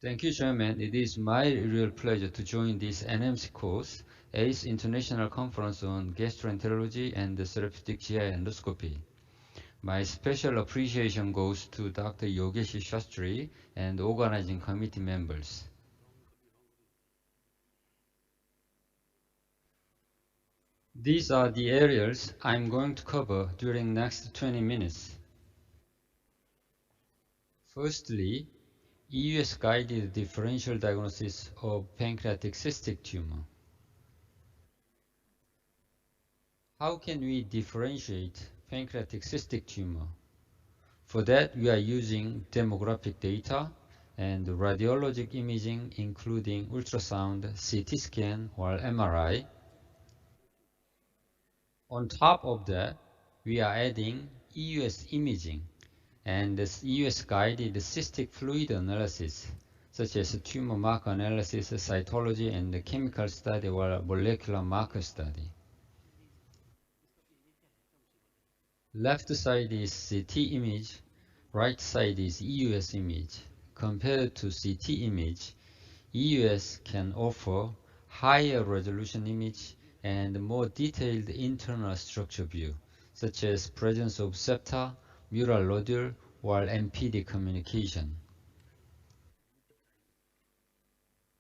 Thank you, Chairman. It is my real pleasure to join this NMC course, ACE International Conference on Gastroenterology and Therapeutic GI Endoscopy. My special appreciation goes to Dr. Yogesh Shastri and organizing committee members. These are the areas I'm going to cover during next 20 minutes. Firstly, EUS guided differential diagnosis of pancreatic cystic tumor. How can we differentiate pancreatic cystic tumor? For that, we are using demographic data and radiologic imaging, including ultrasound, CT scan, or MRI. On top of that, we are adding EUS imaging and this EUS-guided cystic fluid analysis, such as tumor marker analysis, cytology, and chemical study or molecular marker study. Left side is CT image, right side is EUS image. Compared to CT image, EUS can offer higher resolution image and more detailed internal structure view, such as presence of septa, mural nodule, or MPD communication.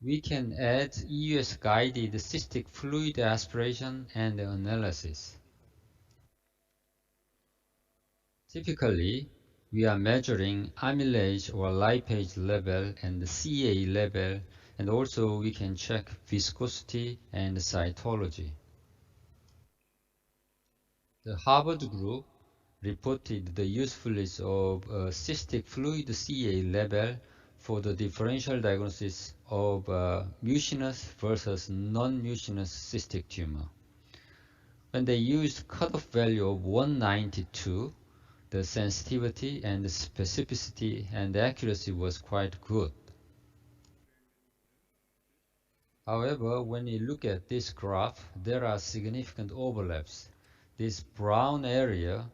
We can add EUS-guided cystic fluid aspiration and analysis. Typically, we are measuring amylase or lipase level and CA level, and also we can check viscosity and cytology. The Harvard group reported the usefulness of cystic fluid CA level for the differential diagnosis of mucinous versus non-mucinous cystic tumor. When they used cutoff value of 192, the sensitivity and specificity and accuracy was quite good. However, when you look at this graph, there are significant overlaps. This brown area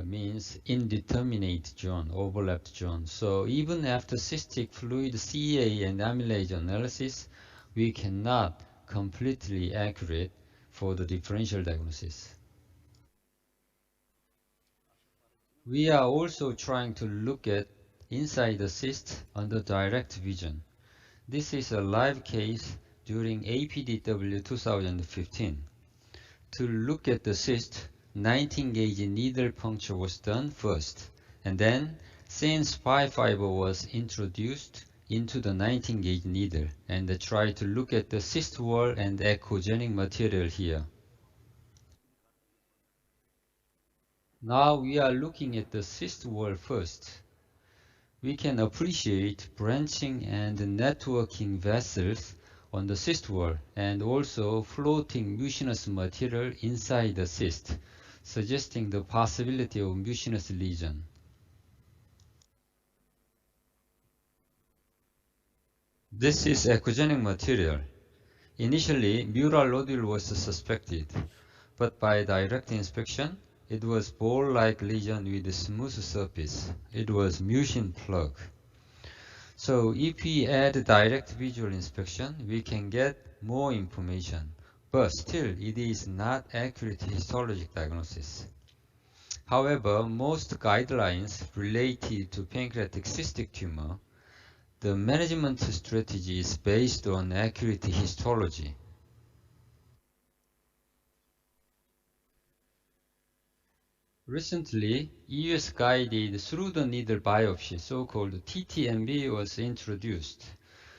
means indeterminate zone, overlapped zone. So even after cystic fluid CA and amylase analysis, we cannot completely accurate for the differential diagnosis. We are also trying to look at inside the cyst under direct vision. This is a live case during APDW 2015. To look at the cyst, 19-gauge needle puncture was done first, and then thin spy fiber was introduced into the 19-gauge needle and tried to look at the cyst wall and echogenic material here. Now we are looking at the cyst wall first. We can appreciate branching and networking vessels on the cyst wall and also floating mucinous material inside the cyst, suggesting the possibility of mucinous lesion. This is echogenic material. Initially, mural nodule was suspected, but by direct inspection, it was ball-like lesion with a smooth surface. It was mucin plug. So if we add direct visual inspection, we can get more information, but still it is not accurate histologic diagnosis. However, most guidelines related to pancreatic cystic tumor, the management strategy is based on accurate histology. Recently, EUS-guided through-the-needle biopsy, so-called TTMB, was introduced.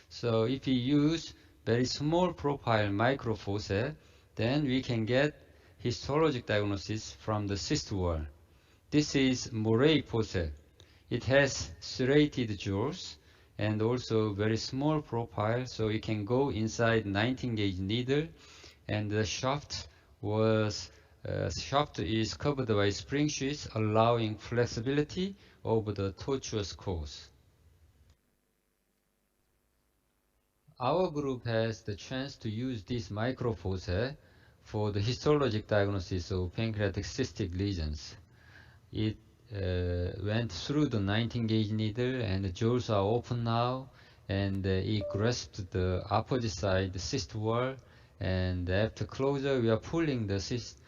So if we use very small profile microfoci, then we can get histologic diagnosis from the cyst wall. This is mosaic foci. It has serrated jaws and also very small profile, so you can go inside 19-gauge needle, and the shaft is covered by spring sheaths, allowing flexibility over the tortuous course. Our group has the chance to use this microfoci for the histologic diagnosis of pancreatic cystic lesions. It went through the 19-gauge needle and the jaws are open now, and it grasped the opposite side cyst wall, and after closure we are pulling the cyst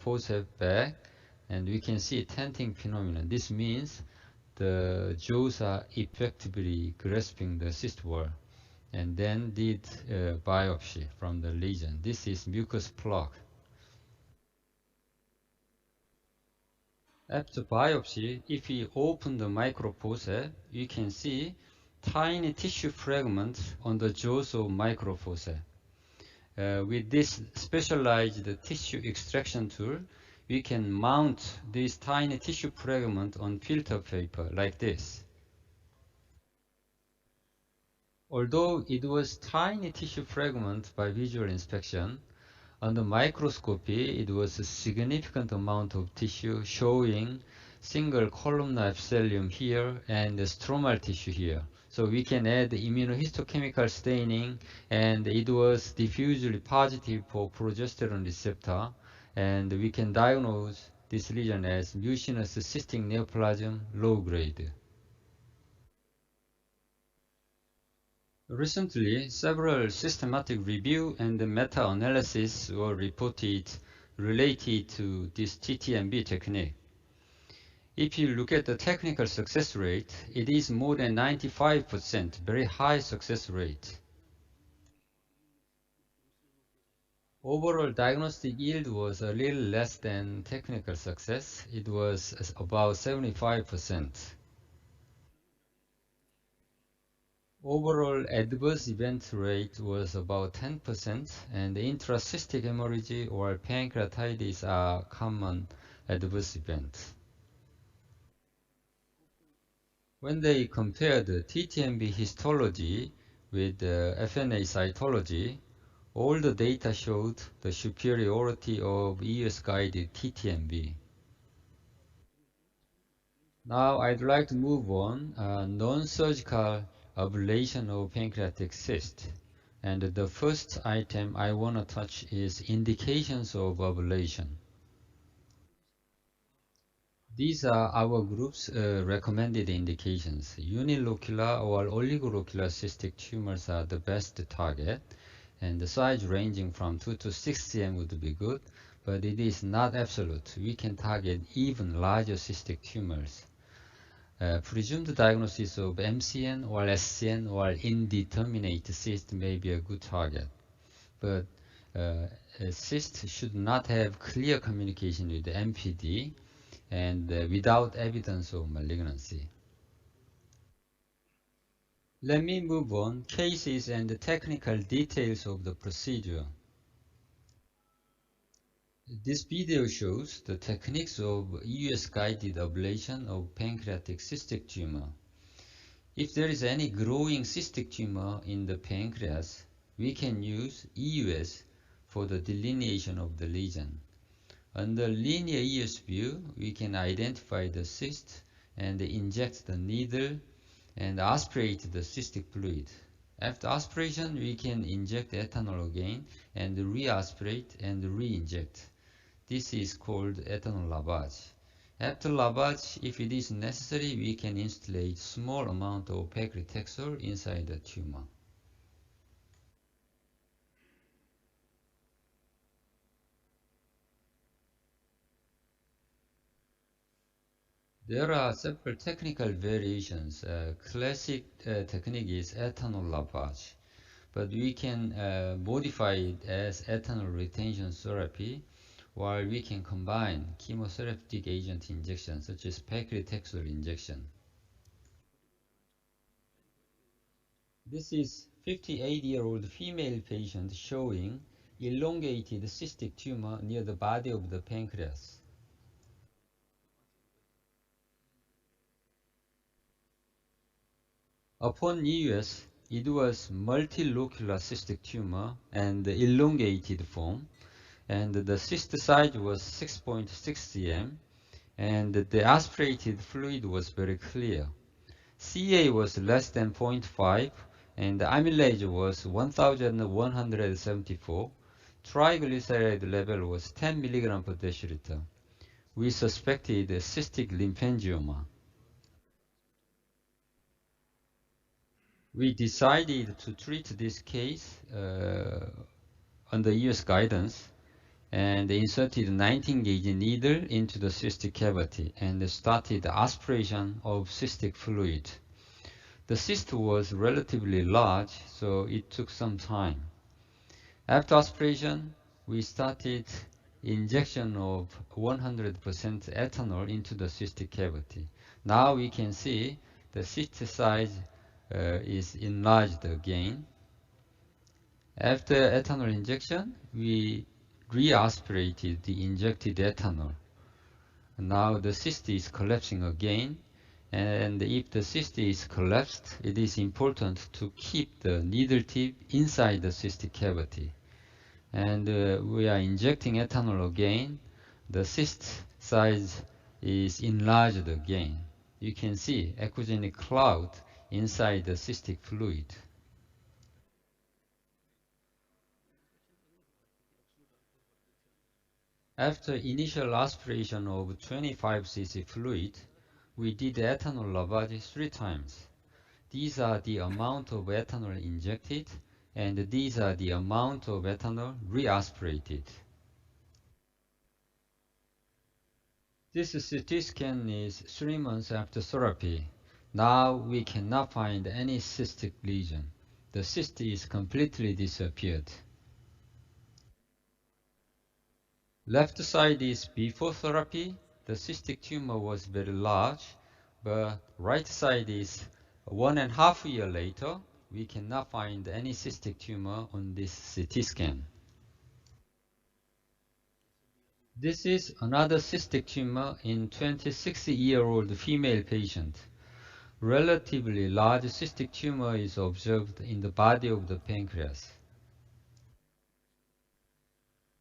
forceps back, and we can see a tenting phenomenon. This means the jaws are effectively grasping the cyst wall, and then did biopsy from the lesion. This is mucus plug. After biopsy, if we open the microforceps, you can see tiny tissue fragments on the jaws of microforceps. With this specialized tissue extraction tool, we can mount these tiny tissue fragments on filter paper like this. Although it was tiny tissue fragment by visual inspection, under microscopy it was a significant amount of tissue showing single columnar epithelium here and the stromal tissue here. So we can add immunohistochemical staining, and it was diffusely positive for progesterone receptor, and we can diagnose this lesion as mucinous cystic neoplasm low grade. Recently, several systematic review and meta-analysis were reported related to this TTMB technique. If you look at the technical success rate, it is more than 95%, very high success rate. Overall diagnostic yield was a little less than technical success. It was about 75%. Overall adverse event rate was about 10%, and intracystic hemorrhage or pancreatitis are common adverse events. When they compared TTMB histology with FNA cytology, all the data showed the superiority of EUS-guided TTMB. Now I'd like to move on, non-surgical ablation of pancreatic cyst. And the first item I want to touch is indications of ablation. These are our group's recommended indications. Unilocular or oligolocular cystic tumors are the best target, and the size ranging from 2 to 6 cm would be good, but it is not absolute. We can target even larger cystic tumors. Presumed diagnosis of MCN or SCN or indeterminate cyst may be a good target, but a cyst should not have clear communication with the MPD and without evidence of malignancy. Let me move on, cases and the technical details of the procedure. This video shows the techniques of EUS-guided ablation of pancreatic cystic tumor. If there is any growing cystic tumor in the pancreas, we can use EUS for the delineation of the lesion. Under linear EUS view, we can identify the cyst and inject the needle and aspirate the cystic fluid. After aspiration, we can inject ethanol again and re-aspirate and re-inject. This is called ethanol lavage. After lavage, if it is necessary, we can instillate small amount of paclitaxel inside the tumor. There are several technical variations. Classic technique is ethanol lavage, but we can modify it as ethanol retention therapy, while we can combine chemotherapeutic agent injection such as paclitaxel injection. This is 58-year-old female patient showing elongated cystic tumor near the body of the pancreas. Upon EUS, it was multilocular cystic tumor and elongated form, and the cyst size was 6.6 cm, and the aspirated fluid was very clear. Ca was less than 0.5, and the amylase was 1174. Triglyceride level was 10 mg per deciliter. We suspected cystic lymphangioma. We decided to treat this case under US guidance and inserted 19 gauge needle into the cystic cavity and started aspiration of cystic fluid. The cyst was relatively large, so it took some time. After aspiration, we started injection of 100% ethanol into the cystic cavity. Now we can see the cyst size is enlarged again. After ethanol injection, we re-aspirated the injected ethanol. Now the cyst is collapsing again, and if the cyst is collapsed, it is important to keep the needle tip inside the cystic cavity. And we are injecting ethanol again. The cyst size is enlarged again. You can see echogenic cloud inside the cystic fluid. After initial aspiration of 25 cc fluid, we did ethanol lavage 3 times. These are the amount of ethanol injected, and these are the amount of ethanol re-aspirated. This CT scan is 3 months after therapy. Now we cannot find any cystic lesion. The cyst is completely disappeared. Left side is before therapy. The cystic tumor was very large, but right side is 1.5 years later. We cannot find any cystic tumor on this CT scan. This is another cystic tumor in 26-year-old female patient. Relatively large cystic tumor is observed in the body of the pancreas.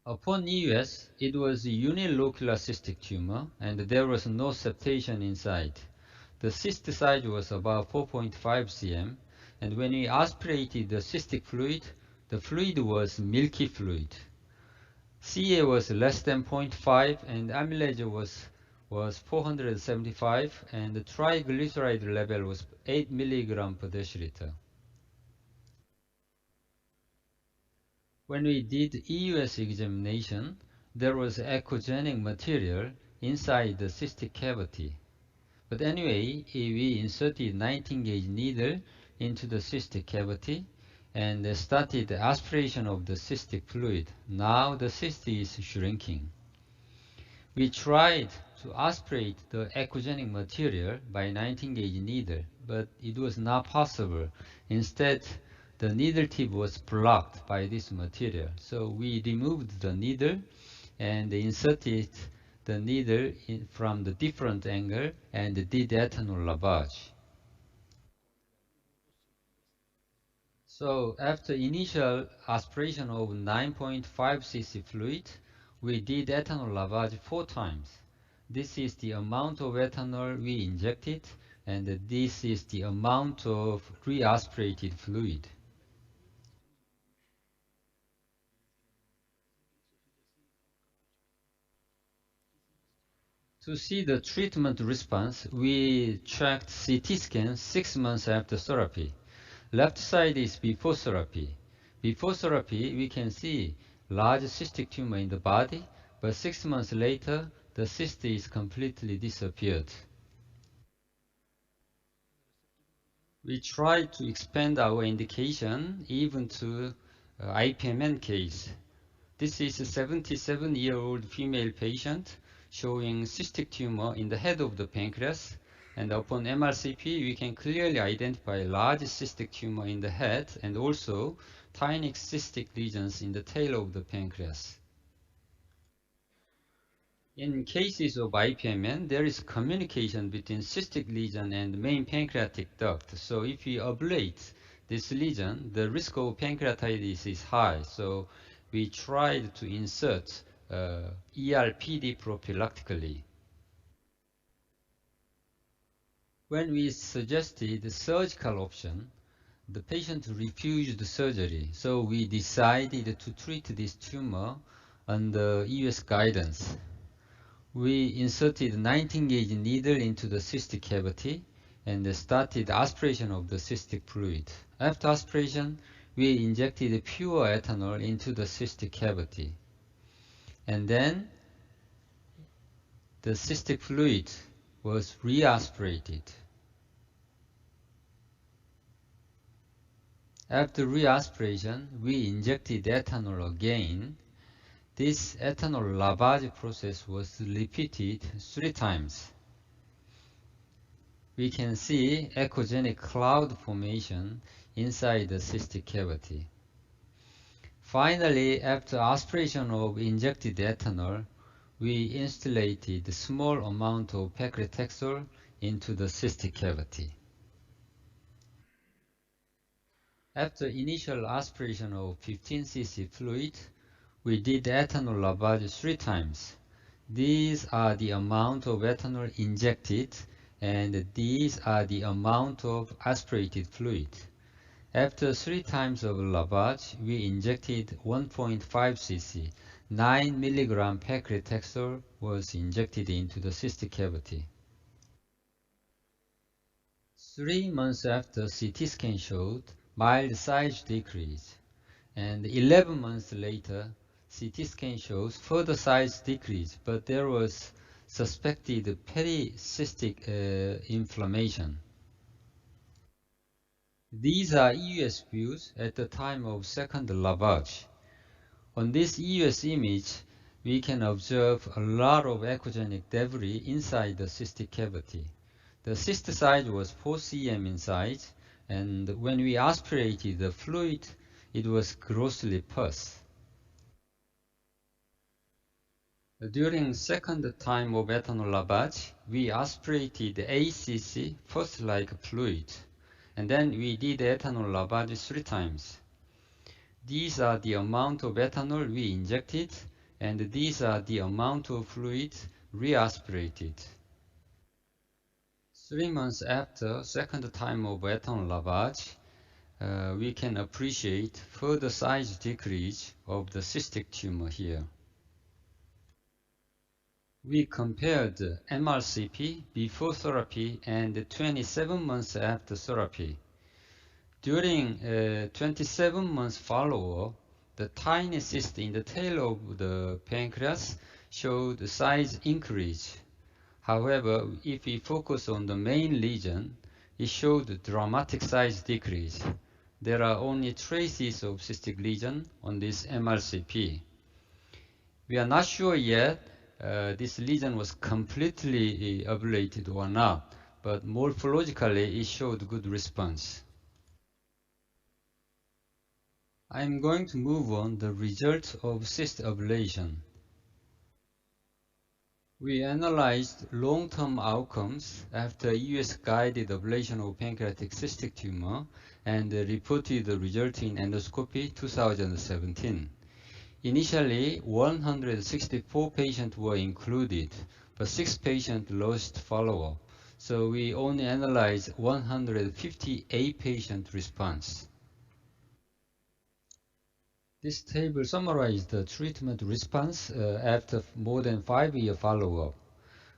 Upon EUS, it was a unilocular cystic tumor and there was no septation inside. The cyst size was about 4.5 cm, and when we aspirated the cystic fluid, the fluid was milky fluid. Ca was less than 0.5 and amylase was 475 and the triglyceride level was 8 mg per deciliter. When we did EUS examination, there was echogenic material inside the cystic cavity. But anyway, we inserted 19 gauge needle into the cystic cavity and started aspiration of the cystic fluid. Now the cyst is shrinking. We tried to aspirate the echogenic material by 19 gauge needle, but it was not possible. Instead, the needle tip was blocked by this material. So we removed the needle and inserted the needle from the different angle and did ethanol lavage. So after initial aspiration of 9.5 cc fluid, we did ethanol lavage 4 times. This is the amount of ethanol we injected, and this is the amount of re-aspirated fluid. To see the treatment response, we tracked CT scan 6 months after therapy. Left side is before therapy. Before therapy, we can see large cystic tumor in the body, but 6 months later, the cyst is completely disappeared. We tried to expand our indication even to IPMN case. This is a 77-year-old female patient showing cystic tumor in the head of the pancreas, and upon MRCP we can clearly identify large cystic tumor in the head and also tiny cystic lesions in the tail of the pancreas. In cases of IPMN, there is communication between cystic lesion and main pancreatic duct. So if we ablate this lesion, the risk of pancreatitis is high. So we tried to insert ERPD prophylactically. When we suggested the surgical option, the patient refused surgery. So we decided to treat this tumor under US guidance. We inserted 19 gauge needle into the cystic cavity and started aspiration of the cystic fluid. After aspiration, we injected pure ethanol into the cystic cavity. And then the cystic fluid was reaspirated. After reaspiration, we injected ethanol again. This ethanol lavage process was repeated 3 times. We can see echogenic cloud formation inside the cystic cavity. Finally, after aspiration of injected ethanol, we instillated a small amount of paclitaxel into the cystic cavity. After initial aspiration of 15 cc fluid, we did ethanol lavage 3 times. These are the amount of ethanol injected, and these are the amount of aspirated fluid. After 3 times of lavage, we injected 1.5 cc. 9 mg paclitaxel was injected into the cystic cavity. 3 months after, CT scan showed mild size decrease, and 11 months later, CT scan shows further size decrease, but there was suspected pericystic inflammation. These are EUS views at the time of second lavage. On this EUS image, we can observe a lot of echogenic debris inside the cystic cavity. The cyst size was 4 cm in size, and when we aspirated the fluid, it was grossly pus. During second time of ethanol lavage, we aspirated 8 cc pus-like fluid, and then we did ethanol lavage 3 times. These are the amount of ethanol we injected, and these are the amount of fluid reaspirated. 3 months after second time of ethanol lavage, we can appreciate further size decrease of the cystic tumor here. We compared MRCP before therapy and 27 months after therapy. During 27 months follow-up, the tiny cyst in the tail of the pancreas showed size increase. However, if we focus on the main lesion, it showed dramatic size decrease. There are only traces of cystic lesion on this MRCP. We are not sure yet this lesion was completely ablated or not, but morphologically it showed good response. I'm going to move on the results of cyst ablation. We analyzed long-term outcomes after US-guided ablation of pancreatic cystic tumor and reported the result in endoscopy 2017. Initially, 164 patients were included, but 6 patients lost follow-up, so we only analyzed 158 patient response. This table summarizes the treatment response after more than 5-year follow-up.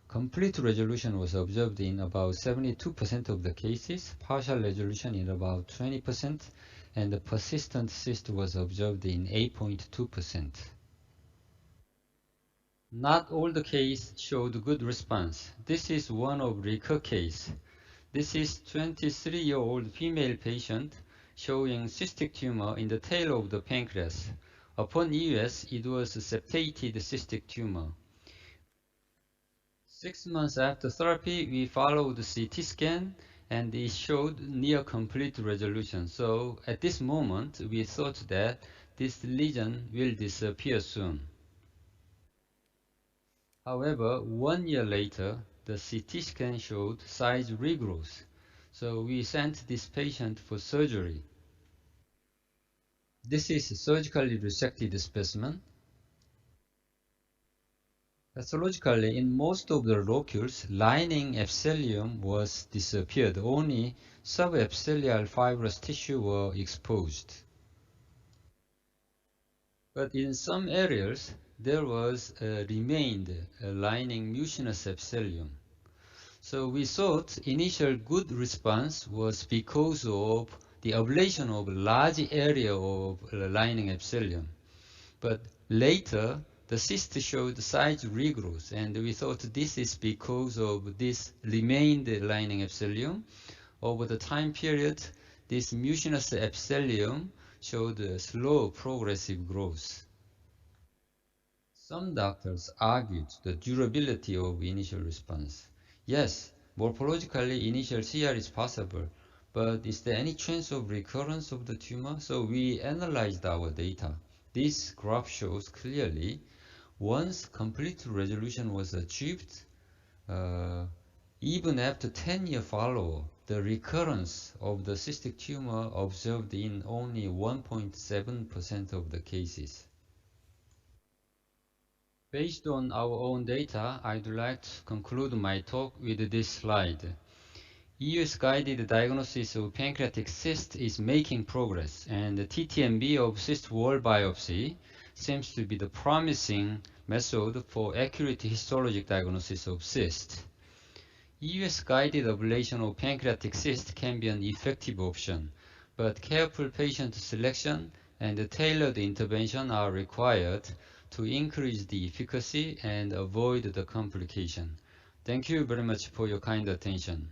Complete resolution was observed in about 72% of the cases, partial resolution in about 20%, and the persistent cyst was observed in 8.2%. Not all the cases showed good response. This is one of recur case. This is 23-year-old female patient showing cystic tumor in the tail of the pancreas. Upon EUS, it was a septated cystic tumor. 6 months after therapy, we followed the CT scan, and it showed near complete resolution. So at this moment, we thought that this lesion will disappear soon. However, 1 year later, the CT scan showed size regrowth. So we sent this patient for surgery. This is surgically resected specimen. Pathologically, in most of the locules, lining epithelium was disappeared. Only subepithelial fibrous tissue were exposed. But in some areas, there was remained a lining mucinous epithelium. So we thought initial good response was because of the ablation of large area of lining epithelium. But later, the cyst showed size regrowth, and we thought this is because of this remained lining epithelium. Over the time period, this mucinous epithelium showed a slow progressive growth. Some doctors argued the durability of initial response. Yes, morphologically initial CR is possible, but is there any chance of recurrence of the tumor? So we analyzed our data. This graph shows clearly once complete resolution was achieved, even after 10-year follow-up, the recurrence of the cystic tumor observed in only 1.7% of the cases. Based on our own data, I'd like to conclude my talk with this slide. EU's-guided diagnosis of pancreatic cyst is making progress, and the TTMB of cyst wall biopsy seems to be the promising method for accurate histologic diagnosis of cyst. EUS-guided ablation of pancreatic cyst can be an effective option, but careful patient selection and tailored intervention are required to increase the efficacy and avoid the complication. Thank you very much for your kind attention.